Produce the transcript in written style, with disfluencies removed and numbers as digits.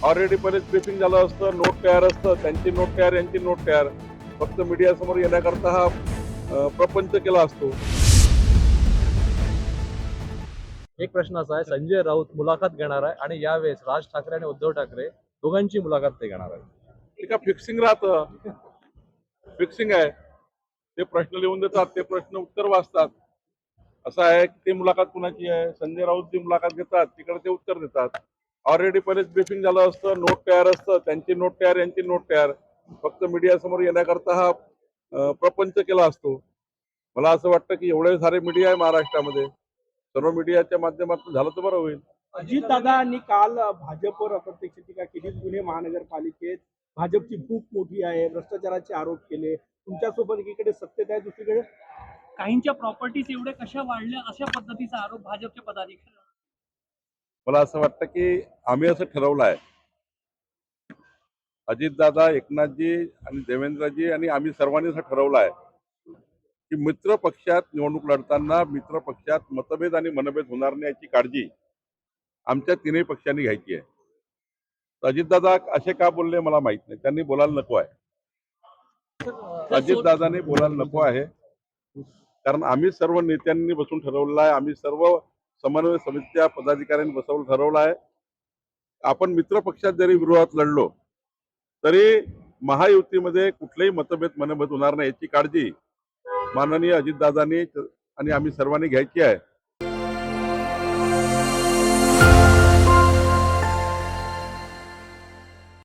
Already पहिलेच briefing झालं असतं, नोट तयार असतं, त्यांची नोट तयार, यांची नोट तयार. फक्त मीडियासमोर येण्याकरता हा प्रपंच केला असतो. एक प्रश्न असा आहे, संजय राऊत मुलाखत घेणार आहे आणि यावेळेस राज ठाकरे आणि उद्धव ठाकरे दोघांची मुलाखत ते घेणार आहे. एका फिक्सिंग राहतं, फिक्सिंग आहे. ते प्रश्न लिहून देतात, ते प्रश्न उत्तर वाचतात. असं आहे की ती मुलाखत कुणाची आहे, संजय राऊत जी मुलाखत घेतात तिकडे ते उत्तर देतात. ऑलरेडी पहिलेच ब्रीफिंग झालं असतं, नोट तयार असतं, त्यांची नोट तयार, यांची नोट तयार. फक्त मीडियासमोर येण्याकरता हा प्रपंच केला असतो. मला असं वाटतं की एवढे सारे मीडिया आहे महाराष्ट्रामध्ये, सर्व मीडियाच्या माध्यमातून झालं तर बरं होईल. अजितदादांनी काल भाजपवर अप्रत्यक्ष टीका केली. पुणे महानगरपालिकेत भाजपची खूप मोठी आहे, भ्रष्टाचाराचे आरोप केले. तुमच्यासोबत एकीकडे सत्तेत आहे, दुसरीकडे काहींच्या प्रॉपर्टीज एवढ्या कशा वाढल्या अशा पद्धतीचा आरोप भाजपच्या पदाधिकारी. मला असं वाटतं की आम्ही असं ठरवलं आहे, अजितदादा, एकनाथजी आणि देवेंद्रजी आणि आम्ही सर्वांनी असं ठरवलं आहे की मित्र पक्षात निवडणूक लढताना मित्र पक्षात मतभेद आणि मनभेद होणार नाही याची काळजी आमच्या तीनही पक्षांनी घ्यायची आहे. तर अजितदादा असे का बोलले मला माहित नाही, त्यांनी बोलायला नको आहे. अजितदादांनी बोलायला नको आहे, कारण आम्ही सर्व नेत्यांनी बसून ठरवलेलं आहे, आम्ही सर्व समन्वय समितीच्या पदाधिकाऱ्यांनी बसवून ठरवलं आहे. आपण मित्र पक्षात जरी विरोधात लढलो तरी महायुतीमध्ये कुठलेही मतभेद मनभेद होणार नाही याची काळजी माननीय अजितदादांनी आणि आम्ही सर्वांनी घ्यायची आहे.